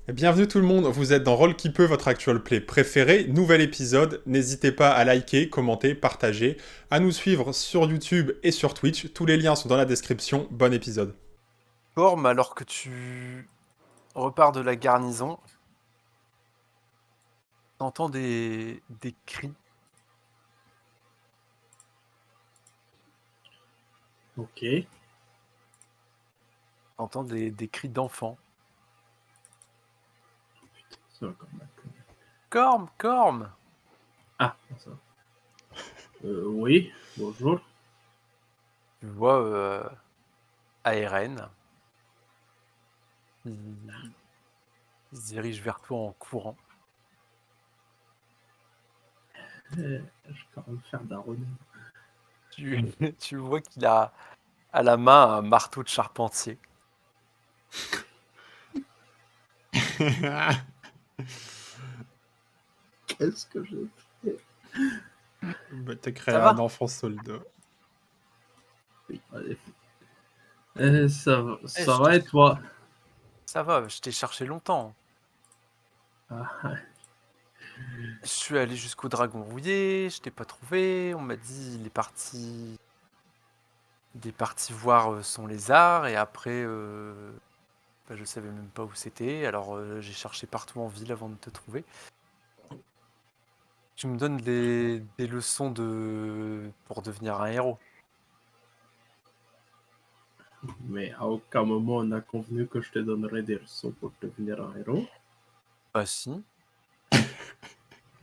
Bienvenue tout le monde, vous êtes dans Roll qui peut, votre actual play préféré. Nouvel épisode, n'hésitez pas à liker, commenter, partager, à nous suivre sur YouTube et sur Twitch. Tous les liens sont dans la description. Bon épisode. Forme alors que tu repars de la garnison, t'entends des cris. Ok. T'entends des cris d'enfants. Ça va quand même. Corme, Corme! Ah, ça. Oui, bonjour. Tu vois ARN. Il se dirige vers toi en courant. Je vais quand même faire daronner. Tu vois qu'il a à la main un marteau de charpentier. Qu'est-ce que je fais? T'as créé Ça va un enfant soldat. Oui, allez. Ça va, Eh, ça va et toi? Ça va, je t'ai cherché longtemps. Ah, Je suis allé jusqu'au dragon rouillé, je t'ai pas trouvé. On m'a dit il est parti voir son lézard et après je savais même pas où c'était. Alors j'ai cherché partout en ville avant de te trouver. Tu me donnes des leçons pour devenir un héros. mais à aucun moment on a convenu que je te donnerais des leçons pour devenir un héros. Bah si.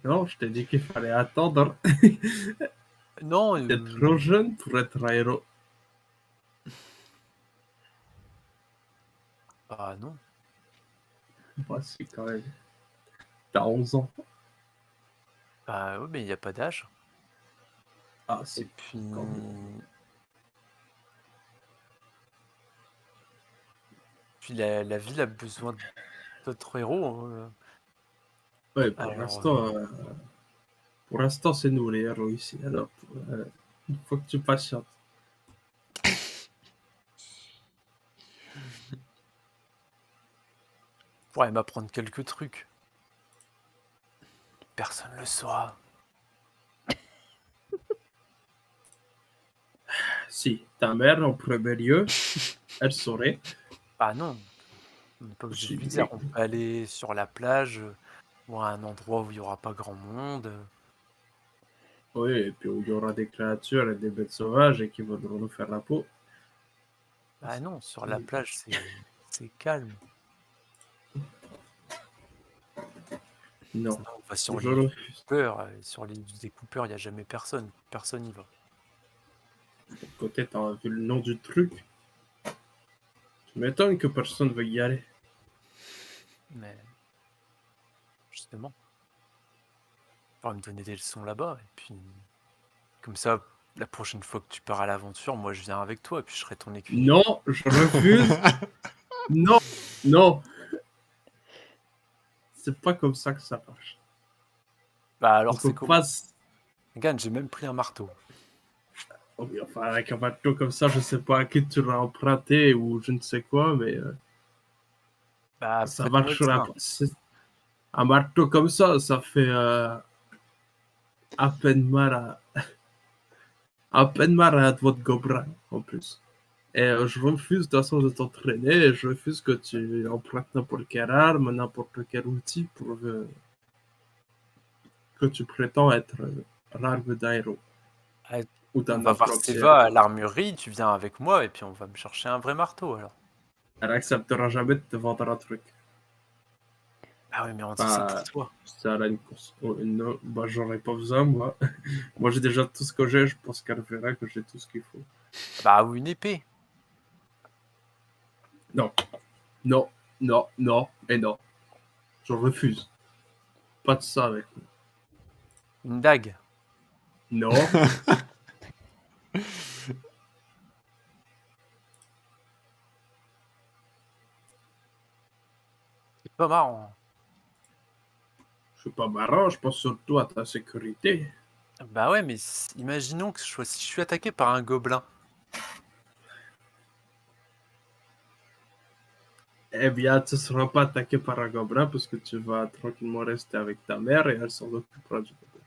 Non, je t'ai dit qu'il fallait attendre. Non, T'es trop jeune pour être un héros. bah non. Moi, c'est quand même. T'as 11 ans. Bah oui, mais il n'y a pas d'âge. Ah, Et c'est puis. quand même. Puis la ville a besoin d'autres héros. Hein. Ouais, Alors, pour l'instant, c'est nous les héros ici. Alors, il faut que tu patientes. pourrait m'apprendre quelques trucs. Personne ne le saura. Si, ta mère, en premier lieu, elle saurait. Bah non, on n'est pas obligé de lui dire. On peut aller sur la plage ou à un endroit où il n'y aura pas grand monde. Oui, et puis où il y aura des créatures et des bêtes sauvages et qui voudront nous faire la peau. Bah non, sur la plage, c'est calme. Non, Sinon, on va sur je l'île du refuse. Découpeur. Et sur l'île du Découpeur, il n'y a jamais personne. Personne n'y va. Côté, t'as vu le nom du truc. Tu m'étonnes que personne veuille y aller. Mais justement, il faudra me donner des leçons là-bas. Et puis, comme ça, la prochaine fois que tu pars à l'aventure, moi je viens avec toi et puis je serai ton écuyer. Non, je refuse. Non, non. C'est pas comme ça que ça marche. Bah On alors c'est peut comment? pas. Regarde, j'ai même pris un marteau. Oh, mais enfin, avec un bateau comme ça, je sais pas à qui tu l'as emprunté ou je ne sais quoi, mais Bah ça prête-moi le marchera tien. pas. Un marteau comme ça fait à peine mal à peine mal votre gobelin en plus. Et je refuse de toute façon de t'entraîner, je refuse que tu empruntes n'importe quelle arme, n'importe quel outil pour que tu prétends être l'arme d'un héros Ah, ou on d'un va voir apprenti Seva héros. à l'armurerie, tu viens avec moi et puis on va me chercher un vrai marteau alors. Elle acceptera jamais de te vendre un truc. Ah oui, mais on dit ça pour Bah, toi. ça a une course. Oh, non, bah, j'en ai pas besoin, moi. Moi, j'ai déjà tout ce que j'ai, je pense qu'elle verra que j'ai tout ce qu'il faut. Bah ou une épée. Non, non, non, non, et non. Je refuse. Pas de ça avec moi. Une dague. Non, C'est pas marrant. je suis pas marrant, je pense surtout à ta sécurité. Bah ouais, mais imaginons que si je suis attaqué par un gobelin. Eh bien, tu ne seras pas attaqué par un gobelin parce que tu vas tranquillement rester avec ta mère et elle s'en occupera du gobelin.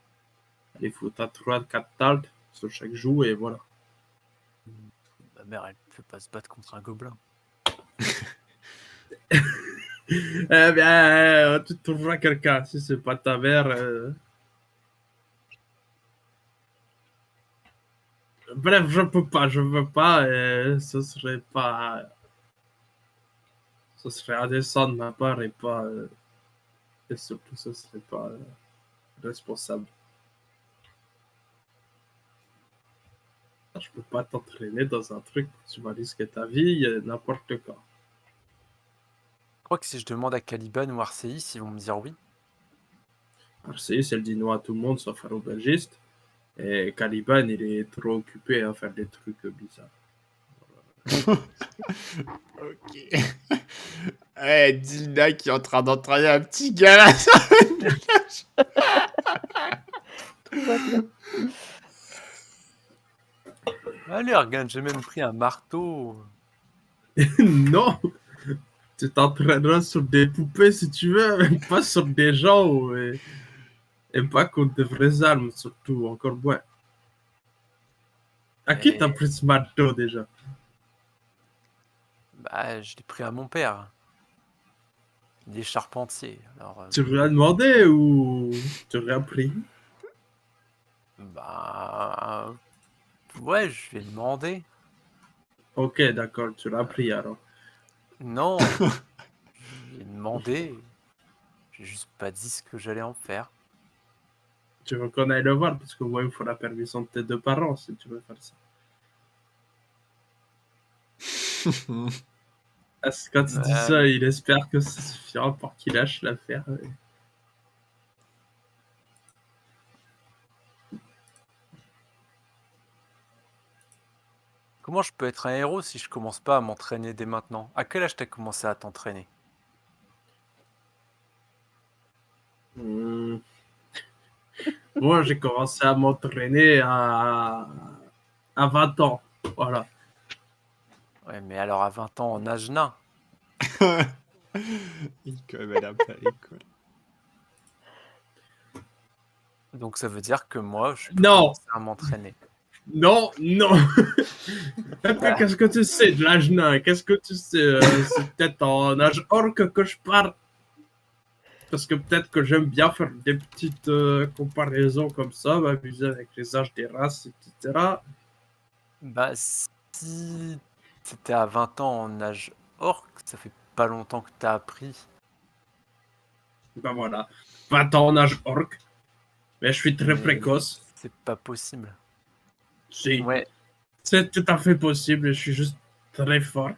Il faut 3-4 talks sur chaque joue et voilà. Ma mère, elle ne peut pas se battre contre un gobelin. Eh bien, tu trouveras quelqu'un. Si c'est pas ta mère. Bref, je peux pas, je veux pas. Et ce serait pas. Ce serait indécent de ma part et pas. Et surtout, ce serait pas responsable. Je peux pas t'entraîner dans un truc où tu vas risquer ta vie n'importe quand. Je crois que si je demande à Caliban ou Arceus, ils vont me dire oui. Arceus, elle dit non à tout le monde sauf à l'aubergiste. Et Caliban, il est trop occupé à faire des trucs bizarres. Ok. Ouais, Dilda qui est en train d'entraîner un petit gars là. Tout va bien. Allez, regarde, j'ai même pris un marteau. Non, tu t'entraîneras sur des poupées si tu veux, mais pas sur des gens et pas contre de vraies armes, surtout, encore moins. À qui Mais- t'as pris ce marteau déjà? Bah, je l'ai pris à mon père. Il est charpentier. Alors, Tu lui as demandé ou tu l'as pris? bah. Ouais, je lui ai demandé. Ok, d'accord, tu l'as pris alors. Non, je lui ai demandé. J'ai juste pas dit ce que j'allais en faire. Tu veux qu'on aille le voir parce que moi, il me faut la permission de tes deux parents si tu veux faire ça. Parce que quand il dit ça, il espère que ça suffira pour qu'il lâche l'affaire. Comment je peux être un héros si je commence pas à m'entraîner dès maintenant? À quel âge t'as commencé à t'entraîner? Hmm. Moi, j'ai commencé à m'entraîner à 20 ans. Voilà. Ouais, mais alors à 20 ans en âge nain. École, madame, pas l'école. Donc ça veut dire que moi, je peux Non. commencer à m'entraîner. Non, non. Après, qu'est-ce que tu sais de l'âge nain? Qu'est-ce que tu sais? C'est peut-être en âge orc que je parle. Parce que peut-être que j'aime bien faire des petites comparaisons comme ça, m'amuser avec les âges des races, etc. Bah, si t'étais à 20 ans en âge orc, ça fait pas longtemps que t'as appris. Ben voilà. 20 ans en âge orc. Mais je suis très Mais précoce. C'est pas possible. Si. Ouais, C'est tout à fait possible. Je suis juste très fort.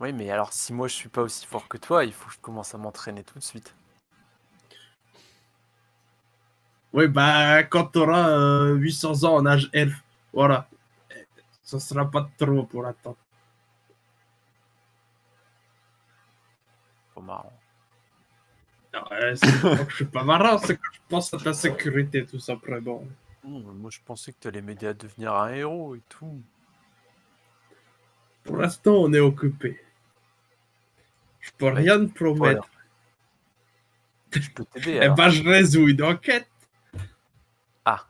oui, mais alors si moi je suis pas aussi fort que toi, il faut que je commence à m'entraîner tout de suite. Oui, bah, quand tu auras 800 ans en âge elfe, voilà. Ça sera pas trop pour attendre. Trop marrant. Non, c'est pas que je suis pas marrant, c'est que je pense à ta sécurité, tout simplement. Moi je pensais que t'allais m'aider à devenir un héros et tout. Pour l'instant, on est occupé. Je peux Bah, rien te promettre. Je peux t'aider Eh alors. ben, je résous une enquête. Ah,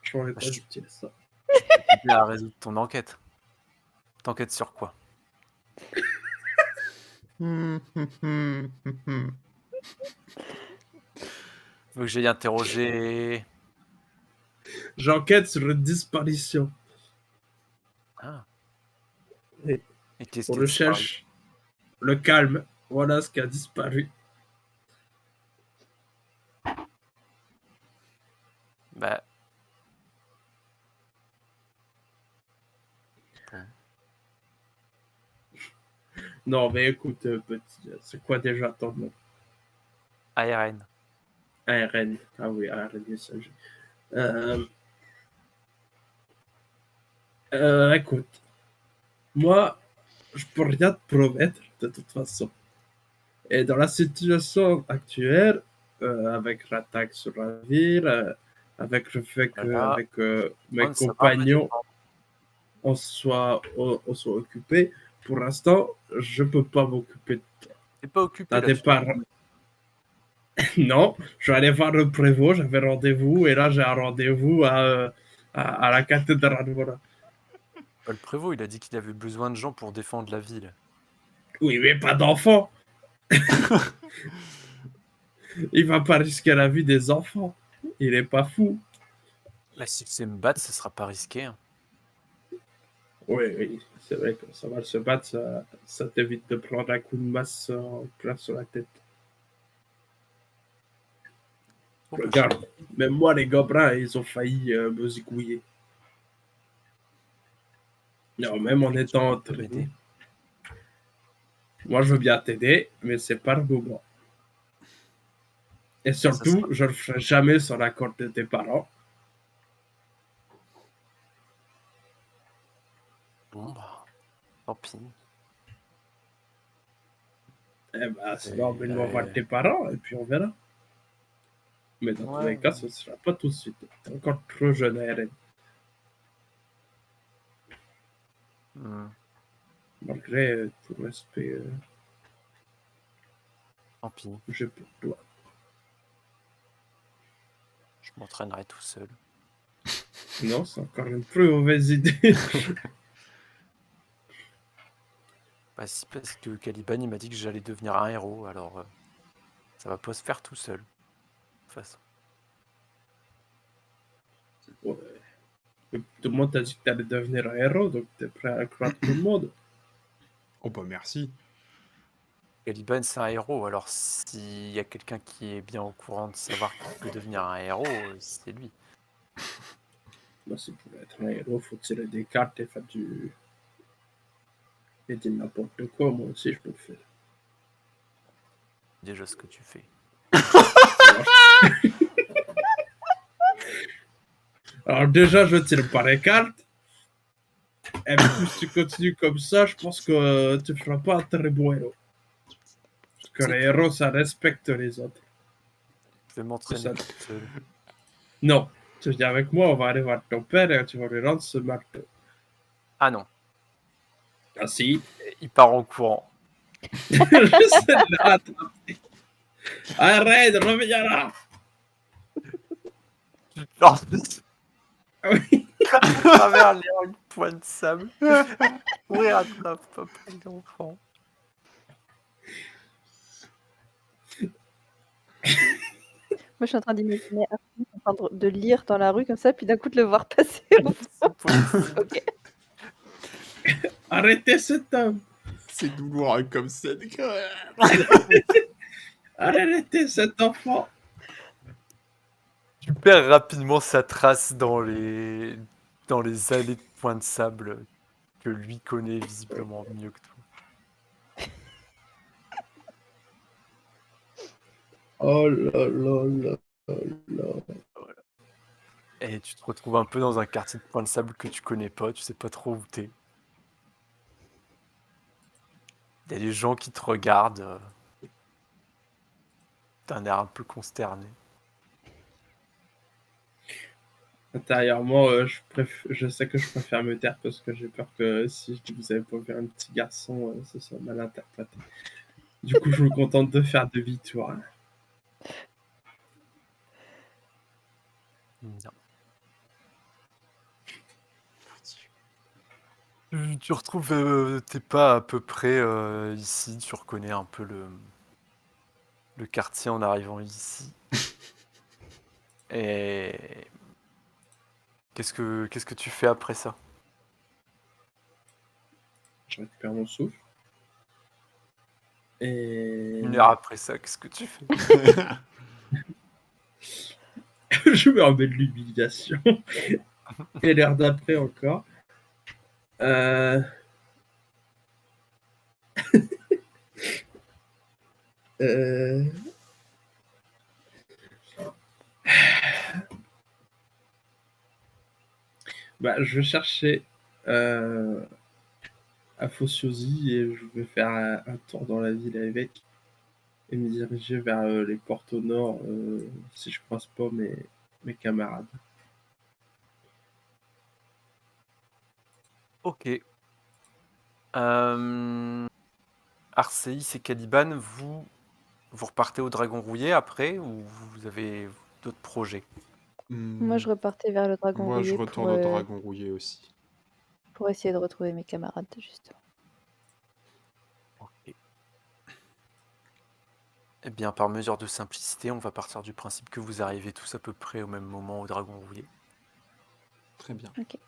Je pourrais Bah, pas je- dire ça. t'aider à résoudre ton enquête. T'enquêtes sur quoi? Faut que j'aille interroger. J'enquête sur une disparition. Ah. Et Et qu'est-ce on qui a disparu? recherche le calme. Voilà ce qui a disparu. Bah. Bon. Non, mais écoute, petit, c'est quoi déjà ton nom? ARN. ARN. Ah oui, ARN messager. Écoute, moi, je peux rien te promettre de toute façon. Et dans la situation actuelle, avec l'attaque sur la ville, avec le fait Voilà. qu'avec mes Bon, ça va me compagnons, dépendre. on soit occupés, pour l'instant, je peux pas m'occuper de toi. T'es pas occupé T'as là. des parents. Non, je vais aller voir le prévôt, j'avais rendez-vous, et là j'ai un rendez-vous à la cathédrale, voilà. Le prévôt, il a dit qu'il avait besoin de gens pour défendre la ville. Oui, mais pas d'enfants. Il va pas risquer la vie des enfants. Il est pas fou. Là, si c'est me battre, ce sera pas risqué. Hein. Oui, c'est vrai que ça va se battre, ça t'évite de prendre un coup de masse en plein sur la tête. Bon, bah, Regarde, même moi, les gobelins, ils ont failli me zigouiller. Non, même en étant peux entraîné. m'aider. Moi, je veux bien t'aider, mais c'est pas le moment. Et surtout, je le ferai jamais sans l'accord de tes parents. Bon, bah, tant pis. Eh ben, sinon, emmène-moi voir Ouais. tes parents et puis on verra. Mais dans tous Ouais, les cas, ouais. ce sera pas tout de suite. T'es encore trop jeune, Eren. Hmm, Malgré tout le respect tant pis, que j'ai pour toi. je m'entraînerai tout seul. Non, c'est encore une plus mauvaise idée. Bah si, parce que Caliban, il m'a dit que j'allais devenir un héros, alors ça va pas se faire tout seul. De toute façon. Ouais. Tout le monde t'a dit que t'allais devenir un héros, donc t'es prêt à croire tout le monde. Oh bah merci. Caliban, c'est un héros, alors s'il y a quelqu'un qui est bien au courant de savoir qu'il peut devenir un héros, c'est lui. Bah, si pour être un héros, faut tirer des cartes et faire du. Et dire n'importe quoi, moi aussi je peux le faire. Déjà ce que tu fais. Alors déjà, je tire pas les cartes. Et puis si tu continues comme ça, je pense que tu feras pas un très bon héros. Parce que C'est les héros, ça respecte les autres. Je vais m'entraîner Ça- tout seul. Non, tu viens avec moi, on va aller voir ton père et tu vas lui rendre ce marteau. Ah non, Ah si. il part en courant. Je sais de l'attraper. Arrête, reviens là. Ah Oui. à travers les points de sable. Oui, rattrape, papa, l'enfant. Moi, je suis en train d'imaginer Arthur en train de lire dans la rue comme ça, puis d'un coup de le voir passer au fond. Ok. Arrêtez cet homme. C'est douloureux comme scène. Arrêtez cet enfant. Tu perds rapidement sa trace dans les allées de points de sable que lui connaît visiblement mieux que toi. Oh là là là là. Et tu te retrouves un peu dans un quartier de points de sable que tu connais pas, tu sais pas trop où t'es. Il y a des gens qui te regardent d'un air un peu consterné. Intérieurement, je sais que je préfère me taire parce que j'ai peur que si je dis que vous avez pas vu un petit garçon, ce soit mal interprété. Du coup, je me contente de faire demi-tour. Non. Tu retrouves tes pas à peu près ici, tu reconnais un peu le quartier en arrivant ici. Et qu'est-ce que tu fais après ça? Je récupère mon souffle. Et 1 heure après ça, qu'est-ce que tu fais? je me remets de l'humiliation. Et l'air d'après encore. Bah, je vais chercher à Fossiosi et je vais faire un tour dans la ville avec et me diriger vers les portes au nord si je croise pas mes camarades. Ok. Arceis et Caliban, vous repartez au Dragon Rouillé après ou vous avez d'autres projets? Moi, je repartais vers le dragon Moi, je rouillé retourne au dragon rouillé aussi. pour essayer de retrouver mes camarades, justement. Ok. Eh bien, par mesure de simplicité, on va partir du principe que vous arrivez tous à peu près au même moment au Dragon Rouillé. Très bien. Ok.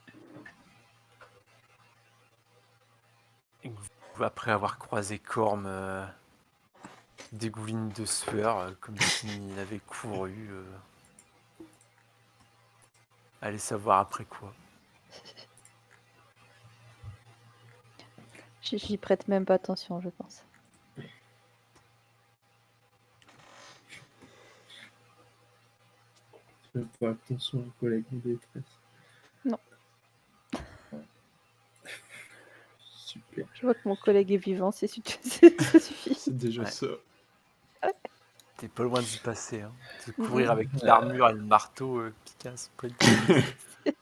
Et que après avoir croisé Corm, dégouline de sueur, comme s'il avait couru. Allez savoir après quoi. J'y prête même pas attention, je pense. Fais pas attention aux collègues en détresse. Non. Super. Je vois que mon collègue est vivant, ça suffit. C'est déjà Ouais. ça. T'es pas loin d'y passer, hein. De Mhm. courir avec l'armure et le marteau qui casse plein de couilles.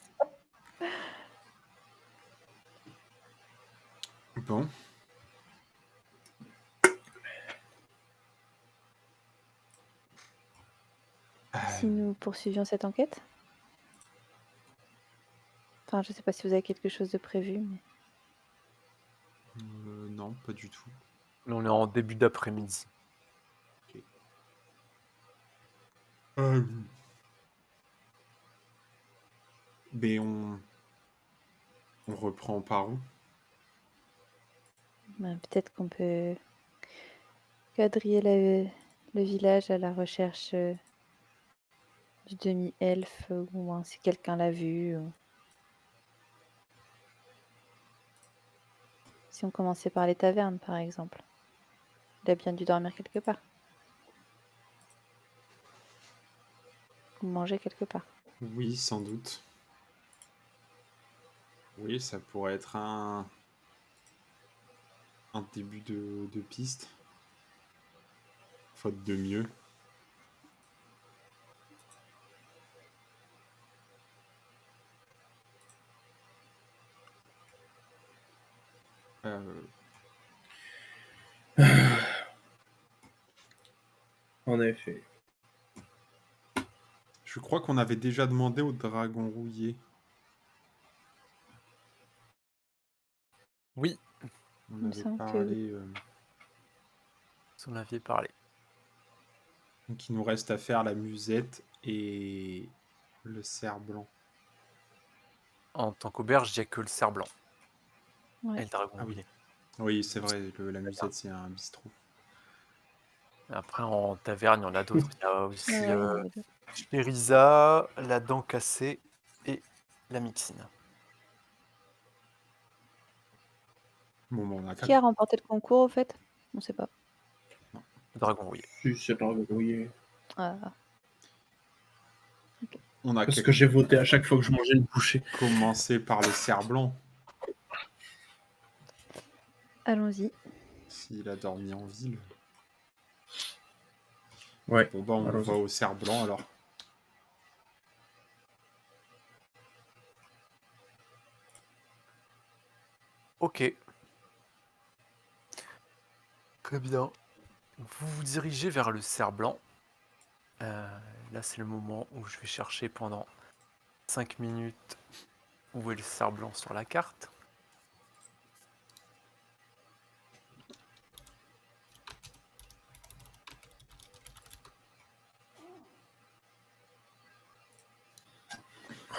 Bon. Si nous poursuivions cette enquête? Enfin, je sais pas si vous avez quelque chose de prévu, mais... Non, pas du tout. Là, on est en début d'après-midi. Mais on reprend par où? Ben, peut-être qu'on peut quadriller le village à la recherche du demi-elfe, ou si quelqu'un l'a vu. Si on commençait par les tavernes, par exemple. Il a bien dû dormir quelque part. Ou manger quelque part. Oui, sans doute. Oui, ça pourrait être un début de piste. Faute de mieux. En effet. Je crois qu'on avait déjà demandé au dragon rouillé. Oui, On Il me avait semble que parlé. vous en aviez parlé. Donc il nous reste à faire la musette et le cerf blanc. En tant qu'auberge, il n'y a que le cerf blanc. Ouais. Et le dragon Ah oui. rouillé. Oui, c'est vrai, la musette c'est un bistrot. Après, en taverne, il y en a d'autres. Il y a aussi Ouais, il y en avait d'autres. Chérisa, la dent cassée et la mixine. Bon, on a Qui a 4. remporté le concours, au fait? On sait pas. Le dragon rouillé. Si, c'est pas rouillé. Ah, On a Parce que j'ai voté à chaque fois que je mangeais une bouchée. commencé par le cerf blanc. allons-y. S'il a dormi en ville. Ouais. Bon, bah, on allons-y. va au cerf blanc alors. Ok. Très bien. Vous vous dirigez vers le cerf blanc. Là, c'est le moment où je vais chercher pendant 5 minutes où est le cerf blanc sur la carte.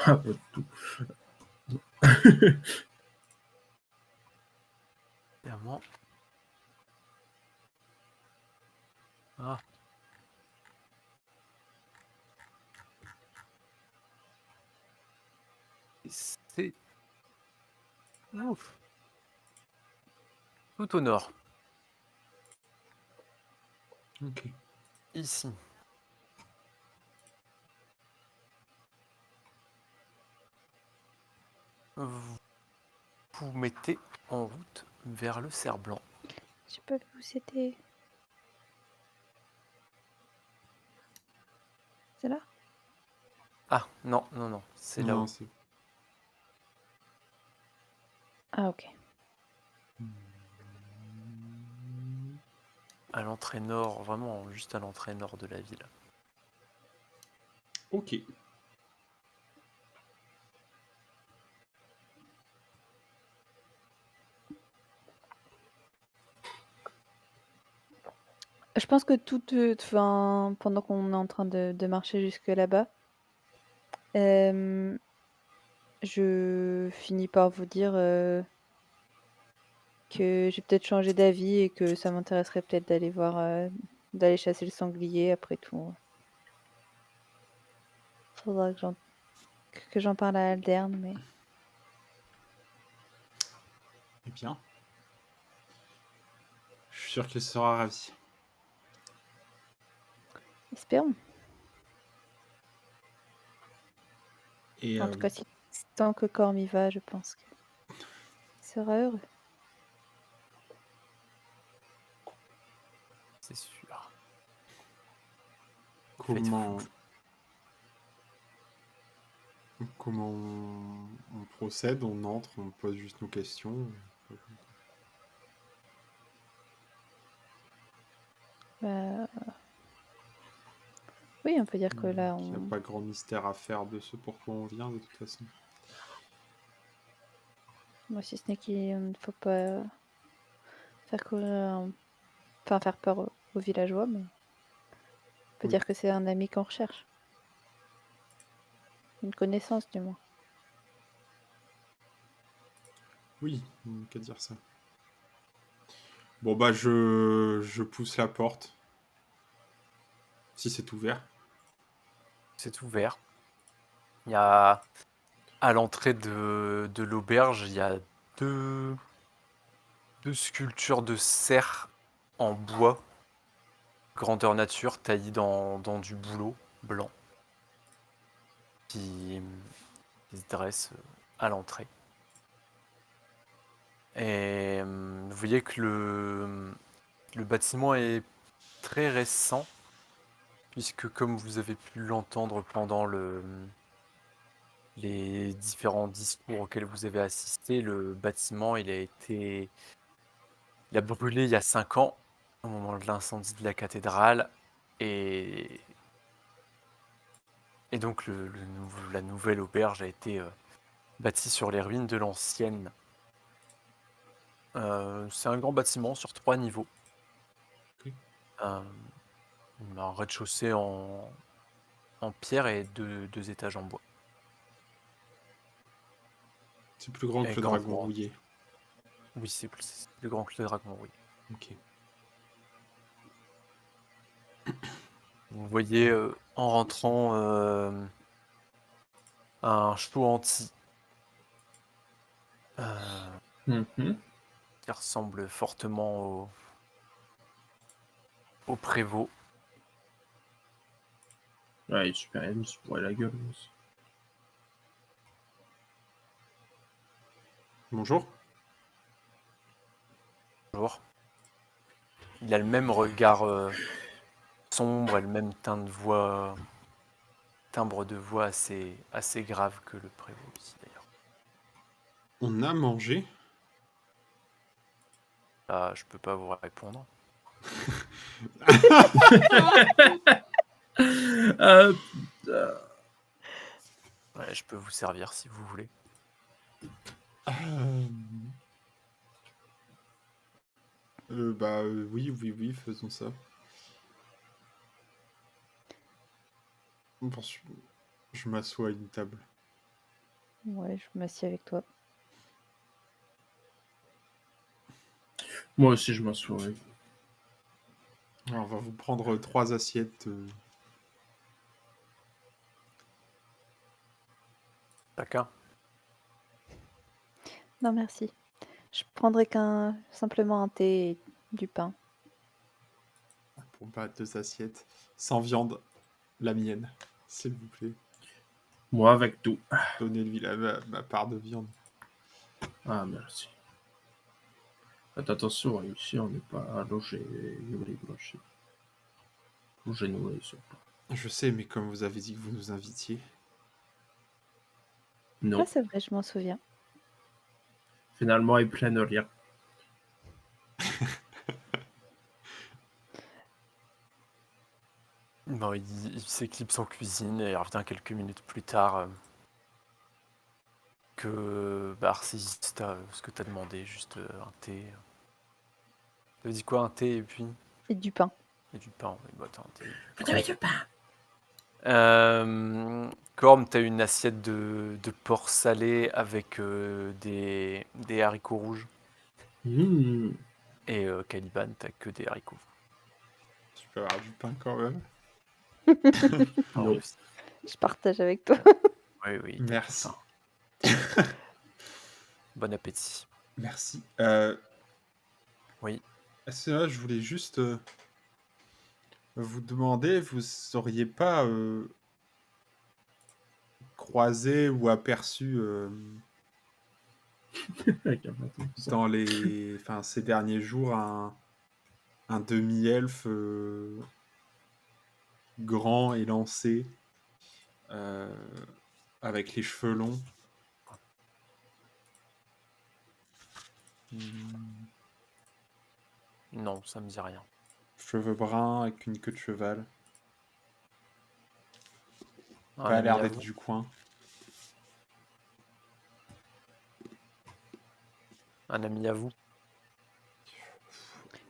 Ah, pas de tout. Évidemment. Ah. Et c'est... Ouf. Tout au nord. Ok. Ici. Vous vous mettez en route vers le cerf blanc. J'ai pas vu où c'était. C'est là? Ah, non, non, non. C'est là Non, où. c'est. Ah, ok. à l'entrée nord, vraiment juste à l'entrée nord de la ville. Ok. Je pense que pendant qu'on est en train de marcher jusque là-bas, je finis par vous dire que j'ai peut-être changé d'avis et que ça m'intéresserait peut-être d'aller chasser le sanglier après tout. Faudra que j'en parle à Alderne, mais Eh bien. Je suis sûr qu'il sera ravi. espérons. Et En tout cas, tant que Corm y va, je pense qu'il sera heureux. C'est sûr. comment on procède? On entre, on pose juste nos questions. Bah, oui, on peut dire que là, Il n'y a pas grand mystère à faire de ce pourquoi on vient de toute façon. moi, si ce n'est qu'il ne faut pas faire peur aux villageois, mais on peut Oui. dire que c'est un ami qu'on recherche. Une connaissance, du moins. Oui, on n'a qu'à dire ça. Bon bah je pousse la porte. Si c'est ouvert. C'est ouvert. Il y a à l'entrée de l'auberge, il y a deux sculptures de cerfs en bois, grandeur nature, taillées dans du bouleau blanc, qui se dressent à l'entrée. Et vous voyez que le bâtiment est très récent, puisque comme vous avez pu l'entendre pendant les différents discours auxquels vous avez assisté, le bâtiment il a brûlé il y a 5 ans, au moment de l'incendie de la cathédrale, et donc la nouvelle auberge a été bâtie sur les ruines de l'ancienne. C'est un grand bâtiment sur 3 niveaux. Ok. Un rez-de-chaussée en pierre et deux étages en bois. C'est plus grand Et que le quand dragon vous- rouillé. Oui, c'est plus grand que le dragon, oui. Ok. Vous voyez en rentrant un chouanti Mhm. qui ressemble fortement au prévôt. Ouais, il est super, il me se pourrait la gueule. Aussi. Bonjour. Bonjour. Il a le même regard sombre et le même timbre de voix assez grave que le prévôt aussi d'ailleurs. On a mangé. Là, je peux pas vous répondre. Euh, Ouais, je peux vous servir si vous voulez. Oui, faisons ça. Bon, je m'assois à une table. Ouais, je m'assieds avec toi. Moi aussi, je m'assois. Ouais. Alors, on va vous prendre 3 assiettes. Chacun. Non, merci. Je prendrai simplement un thé et du pain. Pour pas 2 assiettes. Sans viande. La mienne. S'il vous plaît. Moi, avec tout. Donnez-lui ma part de viande. Ah, merci. Faites attention, hein, ici, on n'est pas logé libre. Logé nourri, surtout. Je sais, mais comme vous avez dit que vous nous invitiez. Non, Ah, c'est vrai, je m'en souviens. finalement, ils prennent rien. Bon, il s'éclipse en cuisine et il revient quelques minutes plus tard que Arcésis, ce que t'as demandé, juste un thé. Tu dit quoi, un thé et puis Et du pain. et du pain. Oui, bah, t'as un thé. J'avais pas. Corm, t'as une assiette de porc salé avec des haricots rouges. Et Caliban, t'as que des haricots. Tu peux avoir du pain quand même. Non. Je partage avec toi. Oui, oui. t'as Merci. faim. Bon appétit. Merci. Oui. Est-ce que là, je voulais juste vous demander, vous auriez pas croisé ou aperçu dans ces derniers jours un demi-elfe grand et lancé avec les cheveux longs. Non, ça me dit rien. Cheveux bruns avec une queue de cheval. Un Pas ami l'air à d'être vous du coin. Un ami à vous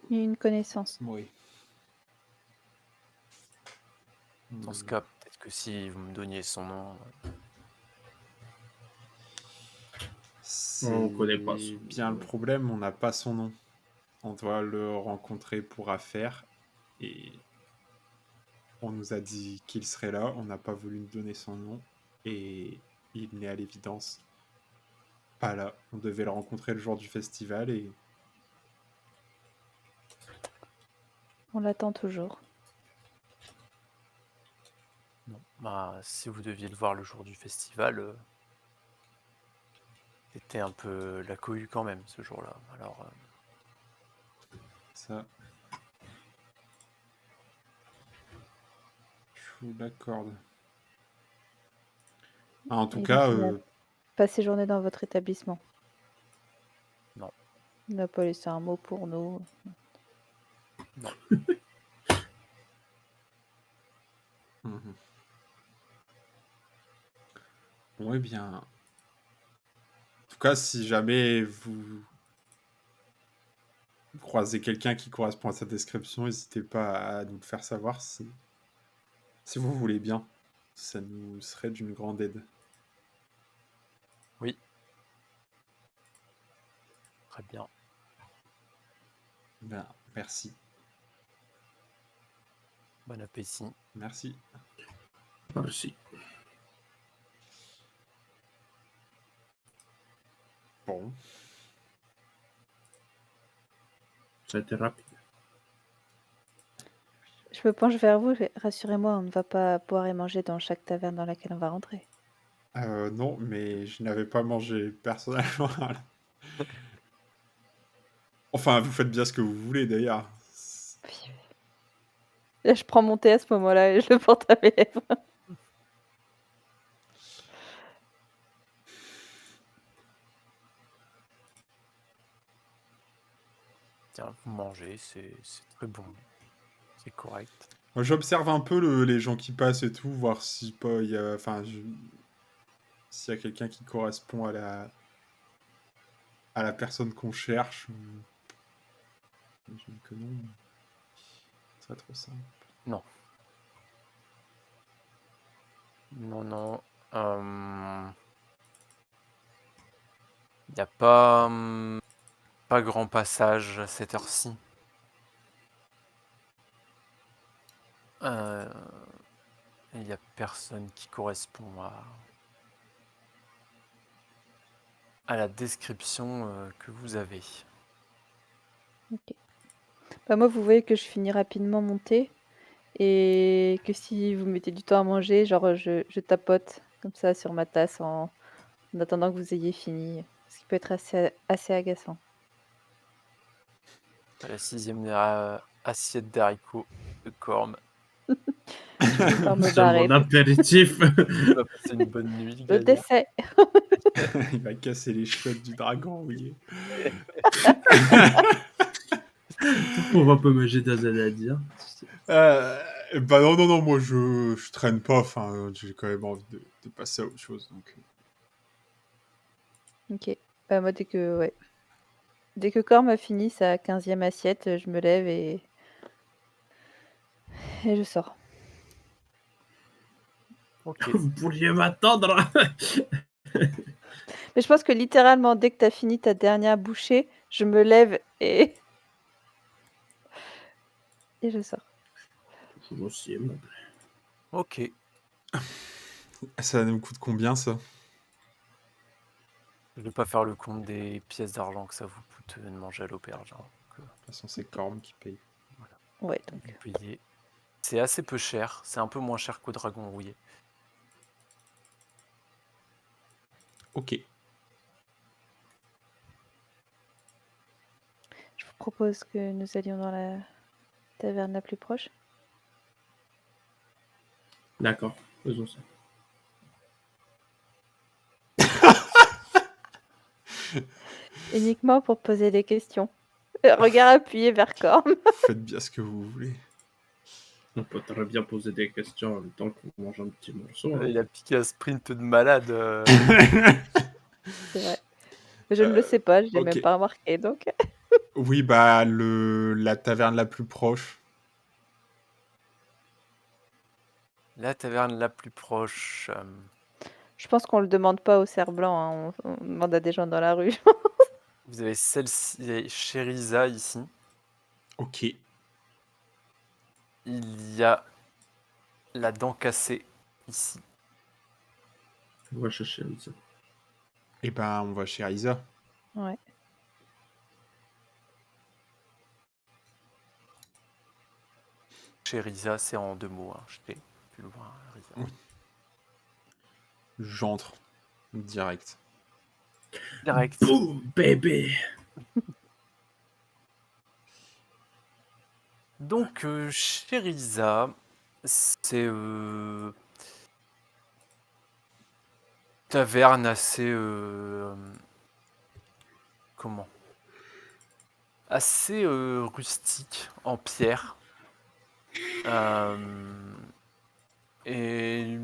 Une connaissance. Oui. Dans ce cas, peut-être que si vous me donniez son nom. On connaît pas son C'est bien nom. le problème, on n'a pas son nom. On doit le rencontrer pour affaire et on nous a dit qu'il serait là, on n'a pas voulu nous donner son nom et il n'est à l'évidence pas là. On devait le rencontrer le jour du festival et On l'attend toujours. Non. Bah, si vous deviez le voir le jour du festival, c'était un peu la cohue quand même ce jour-là. Alors, ça, je vous l'accorde. En tout Et cas, donc, il n'a pas séjourné dans votre établissement. Non. Il n'a pas laissé un mot pour nous. mhm. Bon, eh bien, en tout cas, si jamais vous croisez quelqu'un qui correspond à cette description, n'hésitez pas à nous le faire savoir si vous voulez bien. Ça nous serait d'une grande aide. oui. Très bien. Ben, merci. Bon appétit. Merci. Merci. Bon. Ça a été rapide. Je me penche vers vous. Rassurez-moi, on ne va pas boire et manger dans chaque taverne dans laquelle on va rentrer. Non, mais je n'avais pas mangé personnellement. Enfin, vous faites bien ce que vous voulez d'ailleurs. Là, je prends mon thé à ce moment-là et je le porte à mes lèvres. Tiens, vous mangez, c'est très bon. C'est correct. Moi, j'observe un peu les gens qui passent et tout, voir si pas il y a, s'il y a quelqu'un qui correspond à la personne qu'on cherche. J'imagine que non. Mais ce serait trop simple. Non. Non. Il n'y a pas grand passage à cette heure-ci. Il n'y a personne qui correspond à la description que vous avez. Ok. Bah, moi, vous voyez que je finis rapidement mon thé et que si vous mettez du temps à manger, genre je tapote comme ça sur ma tasse en attendant que vous ayez fini, ce qui peut être assez agaçant. À la 6e assiette d'haricots de Corm. Je vais pas me C'est barrer. mon apéritif. Tu vas passer une bonne nuit, Le Galia. décès. Il va casser les cheveux du dragon rouillé. On va pas manger d'Azal à dire. Bah non, moi je traîne pas, enfin j'ai quand même envie de passer à autre chose. Donc. Ok. Bah, moi, dès que Corm a fini sa 15e assiette, je me lève et je sors. Ok. Vous pourriez m'attendre. Mais je pense que littéralement, dès que tu as fini ta dernière bouchée, je me lève et je sors. Moi aussi, mon plaît. Ok. Ça nous coûte combien ça? Je vais pas faire le compte des pièces d'argent que ça vous coûte de manger à l'auberge. Hein. De toute façon, c'est Corm qui paye. Ouais, donc. Vous payez. C'est assez peu cher. C'est un peu moins cher qu'au dragon rouillé. Ok. Je vous propose que nous allions dans la taverne la plus proche. D'accord, faisons ça. Uniquement pour poser des questions. Regard appuyé vers Corm. Faites bien ce que vous voulez. On peut très bien poser des questions en même temps qu'on mange un petit morceau. Hein. Il a piqué un sprint de malade. C'est vrai. Mais je ne le sais pas, je l'ai ok. même pas remarqué, donc. Oui, bah la taverne la plus proche. La taverne la plus proche. Je pense qu'on le demande pas au cerf-blanc, hein, on demande à des gens dans la rue. Vous avez celle-ci, Cheriza ici. Ok. Il y a la dent cassée ici. On va chercher Elsa. Eh ben, on va chez Isa. Ouais. Cheriza, c'est en 2 mots. Hein. Je l'ai plus loin. Riza. Oui. J'entre. Direct. Direct. Boum, bébé. Donc, Cheriza, c'est taverne assez comment? Assez rustique en pierre. Et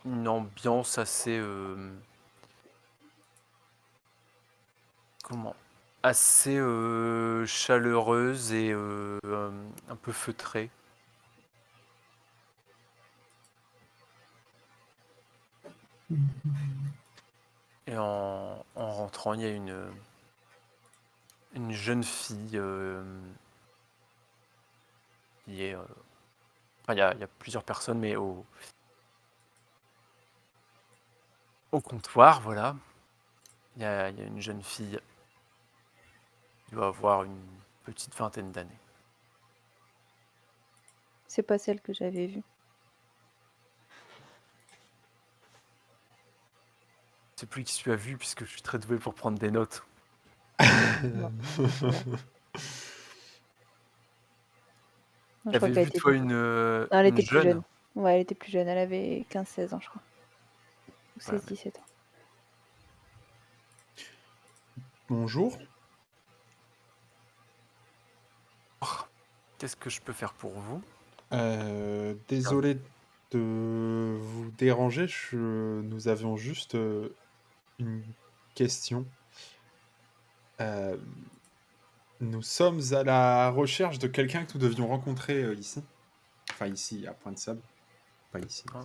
une ambiance assez comment? Assez chaleureuse et un peu feutrée. Et en rentrant, il y a une jeune fille qui est. Enfin, il y a plusieurs personnes, mais au comptoir, voilà. Il y a une jeune fille qui doit avoir une petite vingtaine d'années. C'est pas celle que j'avais vue. Je sais plus qui tu as vu puisque je suis très doué pour prendre des notes. Non, je Tu crois avais qu'elle vu était toi plus... Non, elle une était plus jeune. jeune. Ouais, elle était plus jeune, elle avait 15-16 ans, je crois. Ou Voilà. 16-17 ans. Bonjour. Qu'est-ce que je peux faire pour vous? Désolé de vous déranger. Nous avions juste une question. Nous sommes à la recherche de quelqu'un que nous devions rencontrer ici. Enfin, ici, à Pointe-Sable. Pas ici. Ah.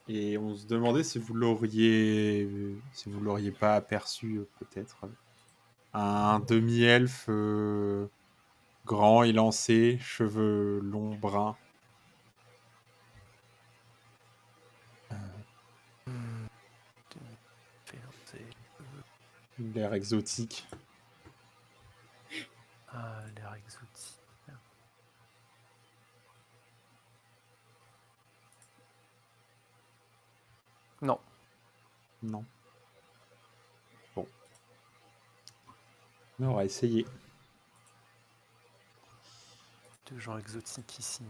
Et on se demandait si vous l'auriez pas aperçu, peut-être. Un demi-elfe grand, élancé, cheveux longs, bruns. L'air exotique. Ah, l'air exotique. Non. Non. Bon. Mais on va essayer. De gens exotiques ici.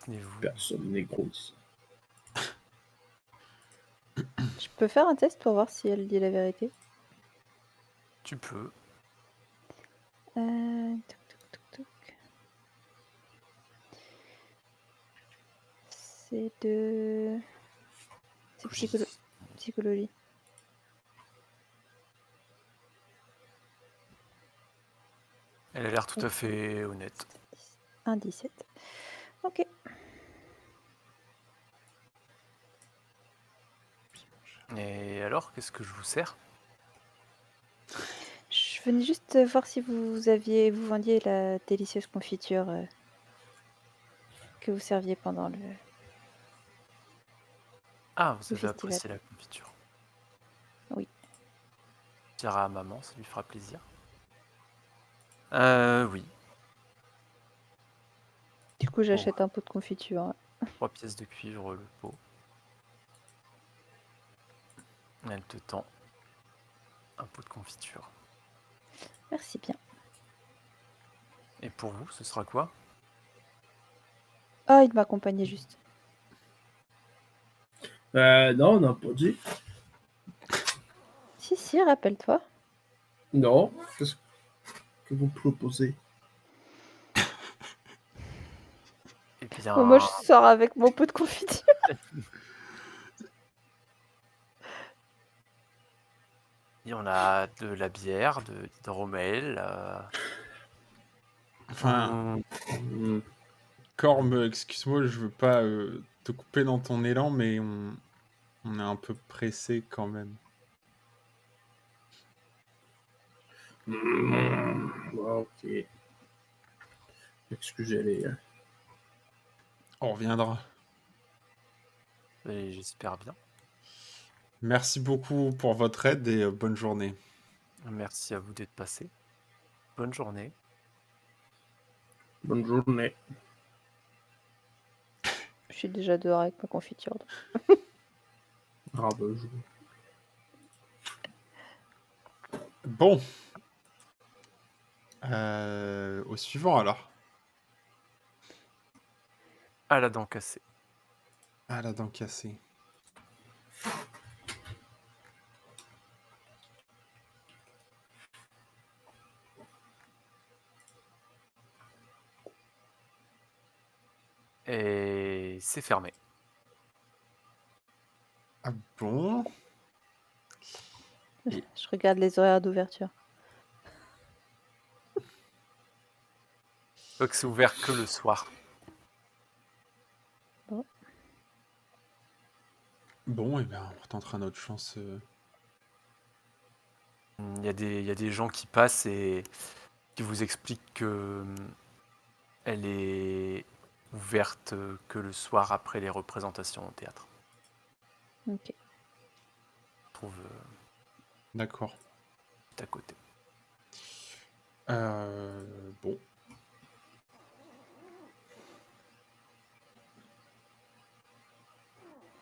Tenez-vous. Personne n'est gros ici. Je peux faire un test pour voir si elle dit la vérité? Tu peux. Toc, toc, toc, toc. C'est de... C'est psychologie. Elle a l'air tout à fait honnête. 1, 17. Ok. Et alors, qu'est-ce que je vous sers? Je venais juste voir si vous vendiez la délicieuse confiture que vous serviez pendant le Ah, vous Le avez festival. apprécié la confiture. Oui. Je dirai à maman, ça lui fera plaisir. Oui, Du coup, j'achète un pot de confiture. 3 pièces de cuivre le pot. Elle te tend un pot de confiture. Merci bien. Et pour vous, ce sera quoi? Ah, il m'accompagnait juste. Non, on n'a pas dit. Si, rappelle-toi. Non. Qu'est-ce que vous proposez? Eh bien, Moi, je sors avec mon pot de confiture. il y en a de la bière, de l'hydromel. Enfin, Hmm. Corbe, excuse-moi, je veux pas te couper dans ton élan, mais on est un peu pressé quand même. Ok. Excusez-les. On reviendra. Et j'espère bien. Merci beaucoup pour votre aide et bonne journée. Merci à vous d'être passé. Bonne journée. Bonne journée. Je suis déjà dehors avec ma confiture. Ah ben, Bon. Au suivant alors. À la dent cassée. Ah, la dent cassée. Et c'est fermé. Ah bon? Je regarde les horaires d'ouverture. Donc c'est ouvert que le soir. Bon, et bien, on retentera notre chance. Il y a des gens qui passent et qui vous expliquent que elle est ouverte que le soir après les représentations au théâtre. Ok. Je trouve D'accord. à côté. Bon.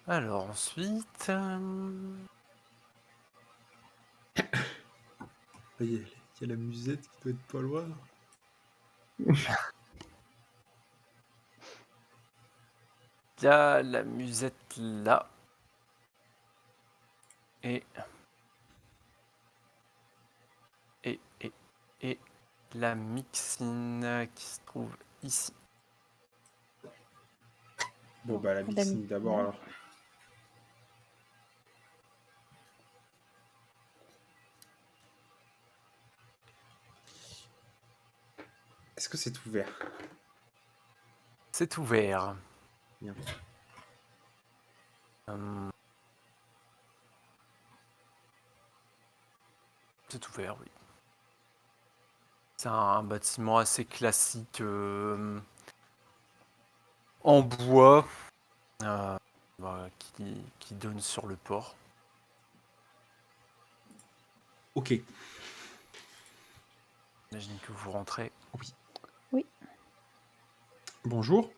Alors ensuite, Il y a la musette qui doit être pas loin. il y a la musette là. Et la mixine qui se trouve ici. Bon, bah, la mixine d'abord alors. Est-ce que c'est ouvert? C'est ouvert. Bien. C'est ouvert, oui. C'est un bâtiment assez classique en bois voilà, qui donne sur le port. Ok. J'imagine que vous rentrez. Oui. Bonjour.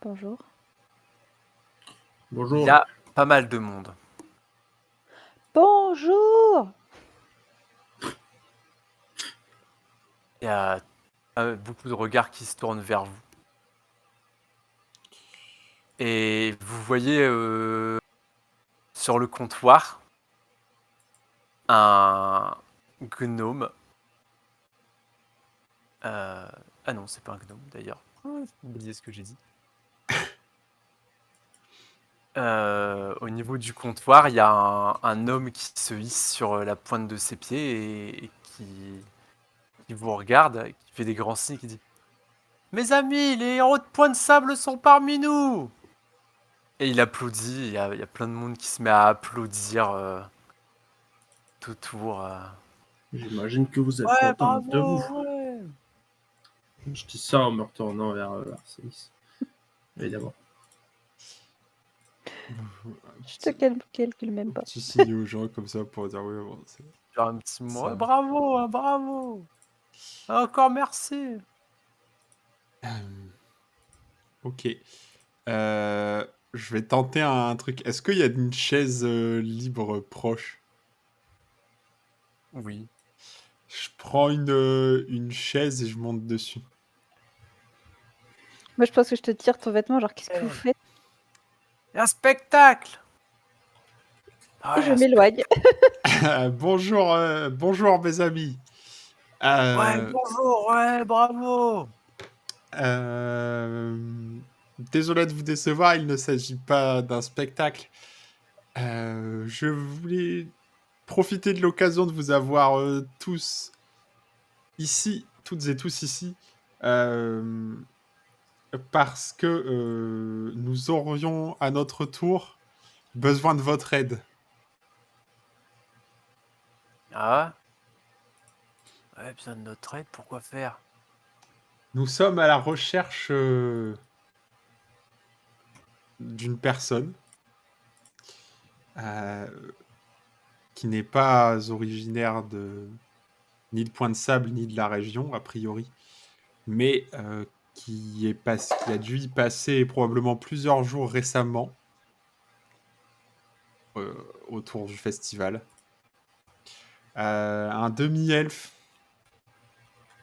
Bonjour. bonjour. Il y a pas mal de monde. Bonjour. Il y a beaucoup de regards qui se tournent vers vous. Et vous voyez sur le comptoir un gnome. Ah non, c'est pas un gnome d'ailleurs. Vous me disiez ce que j'ai dit. Au niveau du comptoir, il y a un homme qui se hisse sur la pointe de ses pieds et qui vous regarde, qui fait des grands signes, qui dit: Mes amis, les héros de Point de Sable sont parmi nous! Et il applaudit, il y a plein de monde qui se met à applaudir tout autour. J'imagine que vous êtes Ouais, content de vous. bravo, ouais. Je dis ça en me retournant vers Arsénis. Évidemment. Je te calcule même pas. Petit signe aux gens comme ça pour dire oui, bon, c'est... Genre un petit mot. Ça. Ouais, bravo, hein, bravo. Encore merci. Ok. Je vais tenter un truc. Est-ce qu'il y a une chaise libre proche? Oui. Je prends une chaise et je monte dessus. Moi, je pense que je te tire ton vêtement, genre, qu'est-ce que vous faites? Il y a un spectacle. Et je m'éloigne. Bonjour, bonjour mes amis. Ouais, bonjour, ouais, bravo. Désolé de vous décevoir, il ne s'agit pas d'un spectacle. Je voulais profiter de l'occasion de vous avoir tous ici, toutes et tous ici, parce que nous aurions à notre tour besoin de votre aide. Ah. Ouais, besoin de notre aide, pourquoi faire? Nous sommes à la recherche d'une personne qui n'est pas originaire ni de Point de Sable ni de la région, a priori, mais qui a dû y passer probablement plusieurs jours récemment autour du festival. Un demi-elfe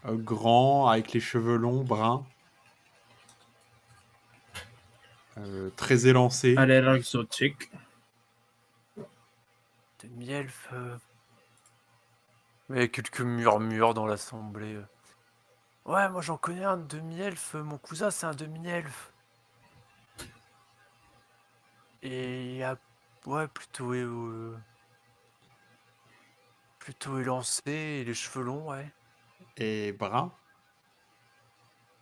grand, avec les cheveux longs, bruns, très élancé. À l'air exotique. Demi-elfe. Il y a quelques murmures dans l'assemblée. Ouais, moi j'en connais un demi-elfe. Mon cousin, c'est un demi-elfe. Et il a... Ouais, plutôt élancé et les cheveux longs, ouais. Et brun.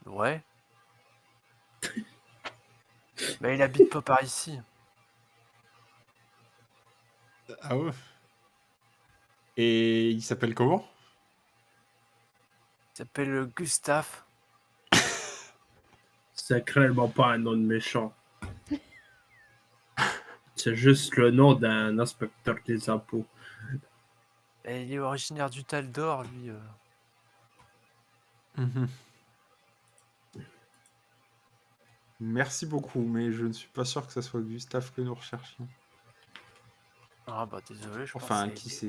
Ouais. Mais il habite pas par ici. Ah ouais. Et il s'appelle comment? Il s'appelle Gustave. C'est clairement pas un nom de méchant. C'est juste le nom d'un inspecteur des impôts. Et il est originaire du Tal d'Or, lui. Mhm. Merci beaucoup, mais je ne suis pas sûr que ce soit Gustave que nous recherchions. Ah bah désolé, je Enfin, pensais... qui sait?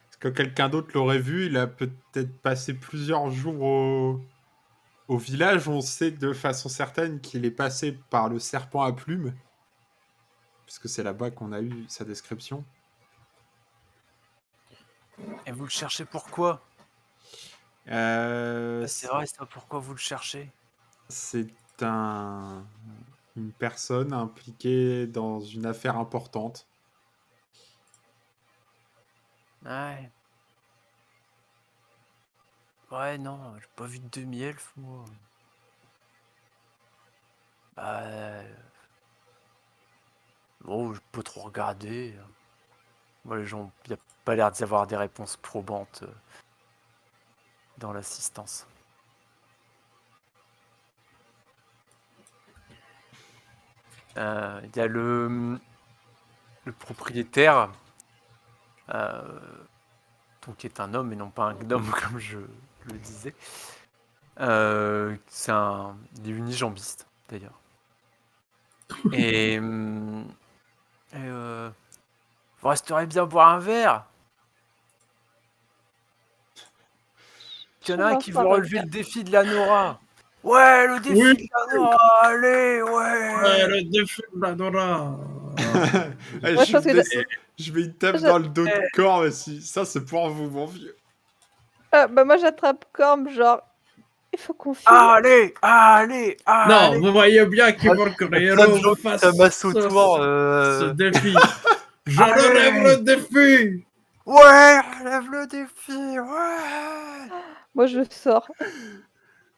Est-ce que quelqu'un d'autre l'aurait vu? Il a peut-être passé plusieurs jours au village. On sait de façon certaine qu'il est passé par le serpent à plumes, puisque c'est là-bas qu'on a eu sa description. Et vous le cherchez pourquoi? Euh, C'est vrai, c'est pas pourquoi vous le cherchez. C'est une personne impliquée dans une affaire importante. Ouais. Ouais, non, j'ai pas vu de demi-elfe, moi. Bah... Bon, je peux trop regarder. Moi, les gens, il n'y a pas l'air d'y avoir des réponses probantes dans l'assistance. Il y a le propriétaire, donc qui est un homme et non pas un gnome comme je le disais. Il est unijambiste d'ailleurs. Et vous resterez bien boire un verre. Il y en a un qui veut relever le défi de la Nora. Ouais, le défi de la Nora, allez, ouais. Ouais, le défi de la Nora. Eh, Moi, je pense que je mets une tape je- dans le dos de corps aussi. Ça, c'est pour vous, mon vieux. bah moi j'attrape Corbe, genre il faut qu'on file. Allez, allez, Non, allez. vous voyez bien qu'il faut que les Plein de héros gens qui fassent s'amassent autour. ce défi. Je Allez. relève le défi. Ouais, relève le défi, ouais. Moi je sors.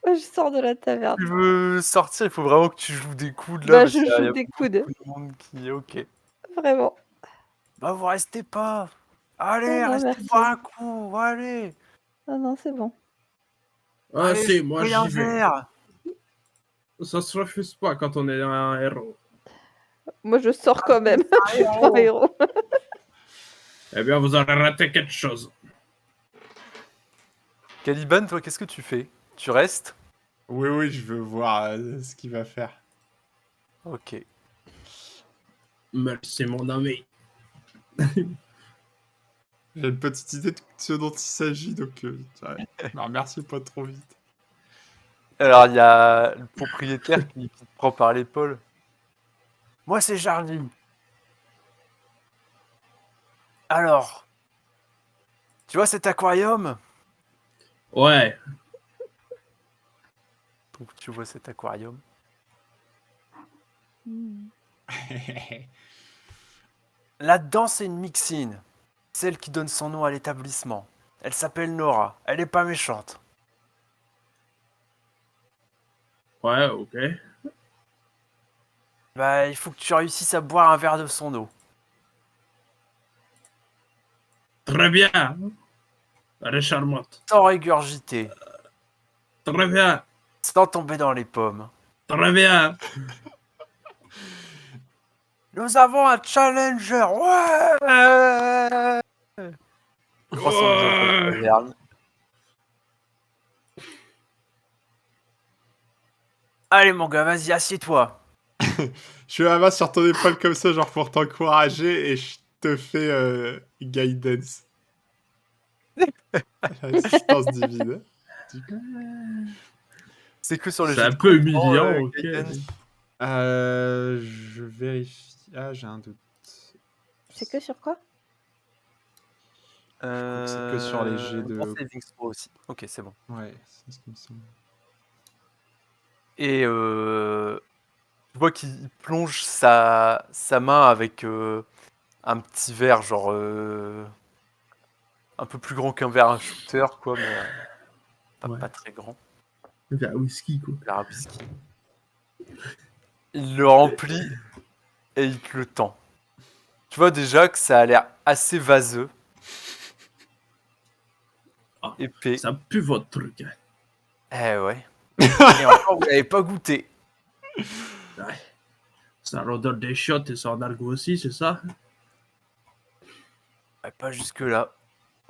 Moi, je sors de la Tu taverne. veux sortir, il faut vraiment que tu joues des coudes là. Bah parce je qu'il y a joue des coudes, beaucoup de monde qui. Ok. vraiment. Bah, vous restez pas. Allez, Non, non, restez merci. boire un coup, allez. Non, non, c'est bon. Ah Allez, si, moi prenez un j'y vais. verre. Ça se refuse pas quand on est un héros. Moi je sors quand même. Je suis pas un héros. Eh bien, vous aurez raté quelque chose. Caliban, toi, qu'est-ce que tu fais? Tu restes? Oui, oui, je veux voir ce qu'il va faire. Ok. Merci, mon ami. J'ai une petite idée de ce dont il s'agit, donc ouais. Me remercie pas trop vite. Alors, il y a le propriétaire qui te prend par l'épaule. Moi, c'est Jarny. Alors, tu vois cet aquarium? Ouais, Donc, tu vois cet aquarium. Là-dedans, c'est une mixine. Celle qui donne son nom à l'établissement. Elle s'appelle Nora. Elle est pas méchante. ouais, ok. Bah, il faut que tu réussisses à boire un verre de son eau. Très bien. Elle est charmante. Sans régurgiter. Très bien. Sans tomber dans les pommes. Très bien. Nous avons un challenger. Ouais. Croissant de Ouais. taverne. Allez mon gars, vas-y, assieds-toi. Je suis à la main sur ton épaule comme ça, genre pour t'encourager, et je te fais guidance. Assistance divine. Du coup. C'est que sur les C'est jeux un de peu comprend, humiliant, ok. Gaiden. Je vérifie. Ah, j'ai un doute. C'est que sur quoi? C'est que sur les jets de- Bon saving throw aussi. Ok, c'est bon. Ouais, c'est ce qui me semble. Et tu vois qu'il plonge sa main avec un petit verre, genre un peu plus grand qu'un verre à shooter, quoi, mais Ouais. pas très grand. Un whisky, quoi. Verre à whisky. Il le remplit et il te le tend. Tu vois déjà que ça a l'air assez vaseux. Ah, Épais. Ça pue votre truc. Hein. Eh ouais. Et encore, vous l'avez pas goûté. Ouais. Ça l'odeur des chiottes et ça en argot aussi, c'est ça? Ouais, pas jusque-là.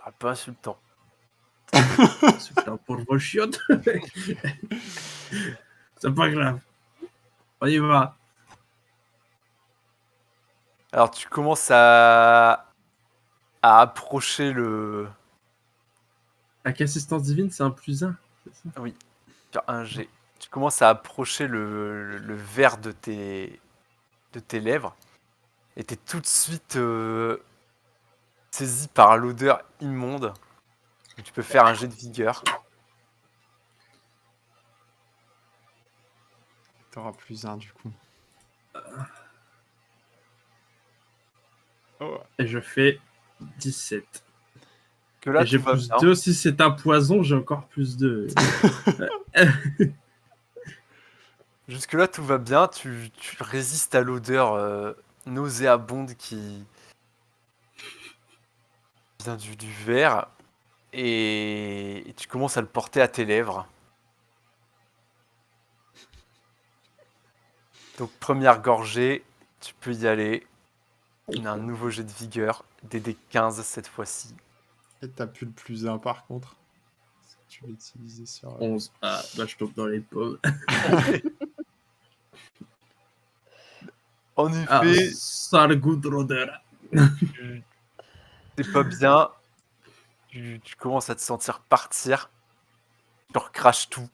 Un peu insultant. C'est pas pour vos chiottes. C'est pas grave. On y va. Alors tu commences à approcher le... Avec assistance divine, c'est un +1. C'est ça? Sur un G. Tu commences à approcher le verre de tes lèvres et t'es tout de suite saisi par l'odeur immonde. Donc, tu peux faire un jet de vigueur. T'auras +1 du coup. Oh. Et je fais 17. Que là, Et j'ai tout va bien. +2. Si c'est un poison, j'ai encore +2. Jusque-là, tout va bien. Tu résistes à l'odeur nauséabonde qui vient du verre. Et tu commences à le porter à tes lèvres. Donc, première gorgée, tu peux y aller. On a un nouveau jet de vigueur. DD 15 cette fois-ci. Et t'as plus le +1 par contre. Est-ce que tu l'as utilisé sur... 11. Ah, bah je tombe dans les pommes. En Ah, effet, ça a le goût de l'odeur. t'es pas bien. Tu commences à te sentir partir. Tu recraches tout.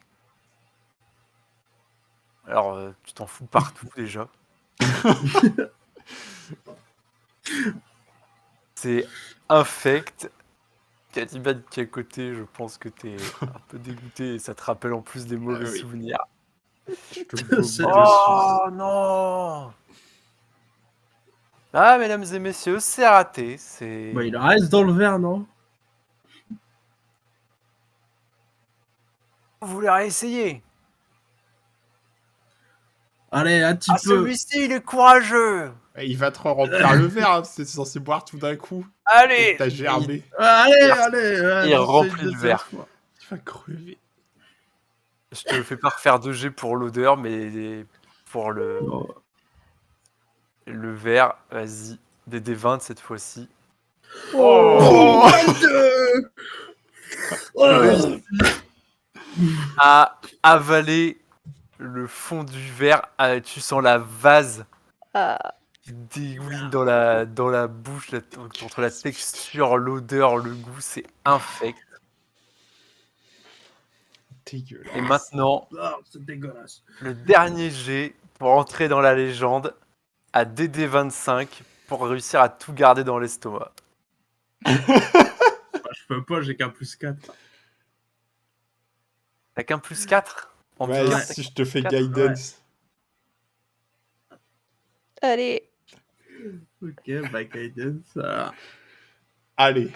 Alors, tu t'en fous partout déjà. C'est infect. Caliban qui est à côté, je pense que t'es un peu dégoûté et ça te rappelle en plus des mauvais oui. souvenirs. Je te vomis C'est- dessus. Oh non! Ah, mesdames et messieurs, c'est raté. C'est. Bah, il reste dans le verre, non? Vous voulez réessayer? Allez, un petit Ah, peu. celui-ci, il est courageux! Il va te remplir le verre, hein, c'est censé boire tout d'un coup. Et Allez! t'as gerbé. Allez, Merci. allez, Il j'essaie remplit une le deuxième verre. fois. Tu vas crever. Je te fais pas refaire 2G pour l'odeur, mais pour le Oh. verre, vas-y. Des D20 cette fois-ci. Oh Réussi à avaler le fond du verre. Tu sens la vase Ah, qui dégouline dans la bouche, entre la texture, l'odeur, le goût, c'est infect. Dégueulasse. Et maintenant, Ah, c'est dégueulasse. le dernier jet pour entrer dans la légende à DD25 pour réussir à tout garder dans l'estomac. Bah, je peux pas, j'ai qu'un +4. T'as qu'un +4 en Ouais, vigueur, si je te fais 4, guidance. allez. Ok, bah, guidance. Allez.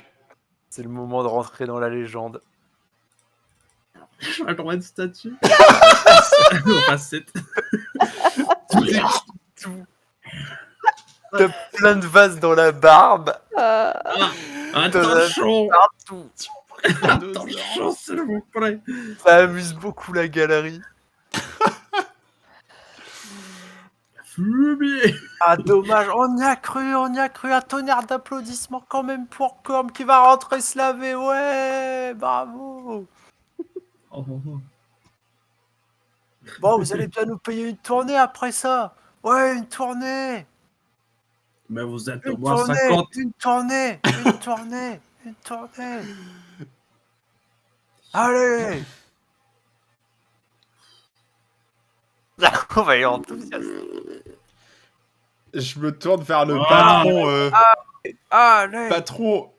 c'est le moment de rentrer dans la légende. J'ai le droit de statut. Enfin, 7. Tout. T'as plein de vases dans la barbe. Ah, Attention, Partout. attention, s'il vous plaît. Ça amuse beaucoup la galerie. Fumier. Ah dommage, on y a cru. Un tonnerre d'applaudissements quand même pour Corm qui va rentrer se laver. Ouais, bravo. Oh, oh, oh. Bon, vous allez bien nous payer une tournée après ça. Ouais, une tournée. Mais vous êtes au Une moins tournée. 50. Une tournée. Une tournée. Une tournée. Allez. On va y être enthousiaste. Je me tourne vers le Ah. patron. Allez. Patron.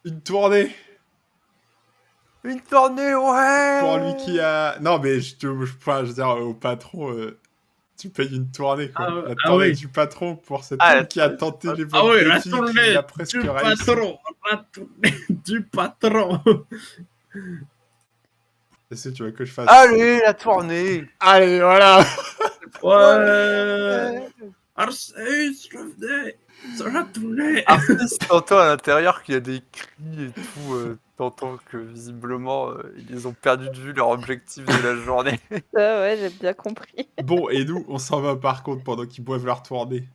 Une tournée. Une tournée, ouais. Pour lui qui a... Non, mais je veux dire, au patron, tu payes une tournée, quoi. Ah, La ah tournée oui. du patron pour cet Ah, homme qui a tenté les Ah vols oui, la défis, qui tournée a presque du réussi. patron. La tournée du patron. Est-ce que tu veux que je fasse... Allez, la tournée. Allez, voilà. Ouais. Arceus, revenez. C'est la tournée. Artis, t'entends à l'intérieur qu'il y a des cris et tout. T'entends que visiblement, ils ont perdu de vue leur objectif de la journée. ça, ouais, j'ai bien compris. Bon, et nous, on s'en va par contre pendant qu'ils boivent leur tournée.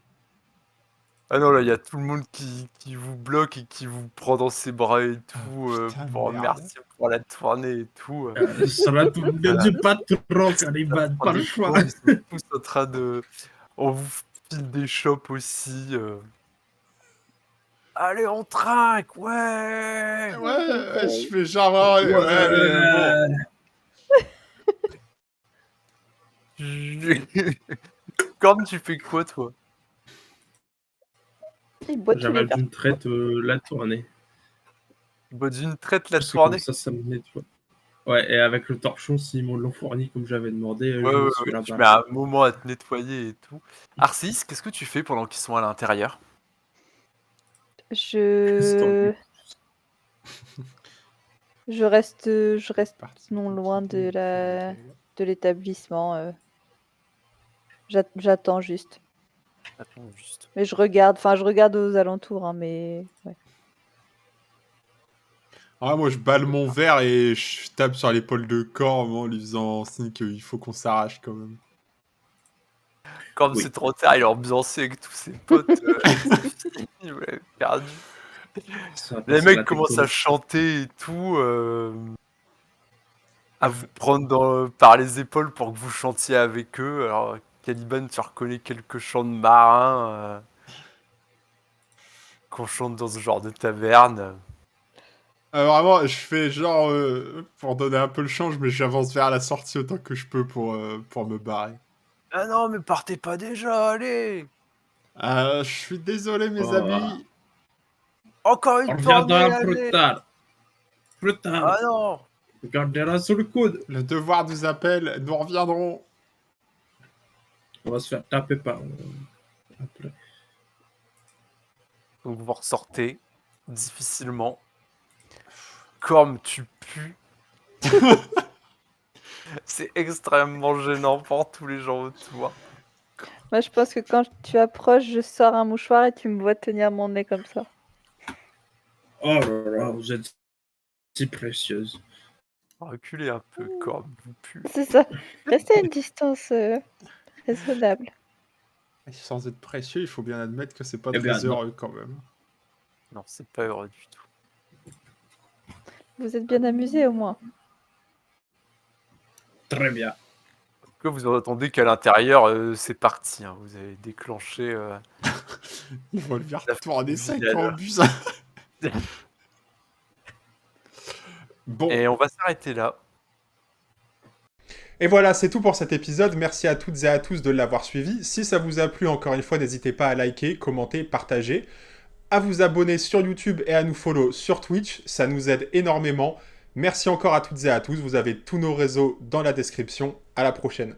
Ah non, là, il y a tout le monde qui vous bloque et qui vous prend dans ses bras et tout putain de pour merde. remercier pour la tournée et tout. C'est la tournée du patron, Caliban. Pas le choix. Ils sont tous en train de... On vous file des chopes aussi. Allez, on trinque, ouais. Ouais, je fais genre... ouais, bon. Comme tu fais quoi, toi? Il boit tous les J'avale verres. d'une traite la tournée. Tu bois d'une traite la Parce que comme tournée? ça me nettoie. Ouais, et avec le torchon, s'ils m'ont l'ont fourni comme j'avais demandé, Ouais, je ouais, me suis ouais, tu là-bas. mets un moment à te nettoyer et tout. Arcis, qu'est-ce que tu fais pendant qu'ils sont à l'intérieur? Je reste non loin de l'établissement. J'attends juste. Attends, juste. Mais je regarde aux alentours, hein, mais ouais. Ah, moi, je balle mon verre et je tape sur l'épaule de Corm en lui faisant signe qu'il faut qu'on s'arrache quand même. Comme Oui. c'est trop tard, il est ambiancé avec tous ses potes. C'est fini, vous l'avez perdu. Les mecs commencent à chanter et tout, à vous prendre par les épaules pour que vous chantiez avec eux. Alors, Caliban, tu reconnais quelques chants de marins qu'on chante dans ce genre de taverne. Vraiment, je fais genre... pour donner un peu le change, mais j'avance vers la sortie autant que je peux pour me barrer. Ah non, mais partez pas déjà, allez! Je suis désolé, mes Oh. amis. Encore une On fois, reviendra plus tard. Plus tard. Ah non! Gardera sur le coude. Le devoir nous appelle. Nous reviendrons. On va se faire taper par... après. Donc vous ressortez difficilement. Comme tu pues. C'est extrêmement gênant pour tous les gens autour. Moi, je pense que quand tu approches, je sors un mouchoir et tu me vois tenir mon nez comme ça. Oh là là, vous êtes si précieuse. Reculez un peu, Corbe, vous pue. C'est ça. Restez à une distance raisonnable. Et sans être précieux, il faut bien admettre que c'est pas Eh bien, très non. heureux quand même. Non, c'est pas heureux du tout. Vous êtes bien amusés au moins. Très bien. Que vous entendez qu'à l'intérieur, c'est parti. Hein. Vous avez déclenché. Il faut le faire La tourner 5 fusillade. ans en bus. Bon, Et on va s'arrêter là. Et voilà, c'est tout pour cet épisode. Merci à toutes et à tous de l'avoir suivi. Si ça vous a plu, encore une fois, n'hésitez pas à liker, commenter, partager, à vous abonner sur YouTube et à nous follow sur Twitch. Ça nous aide énormément. Merci encore à toutes et à tous. Vous avez tous nos réseaux dans la description. À la prochaine.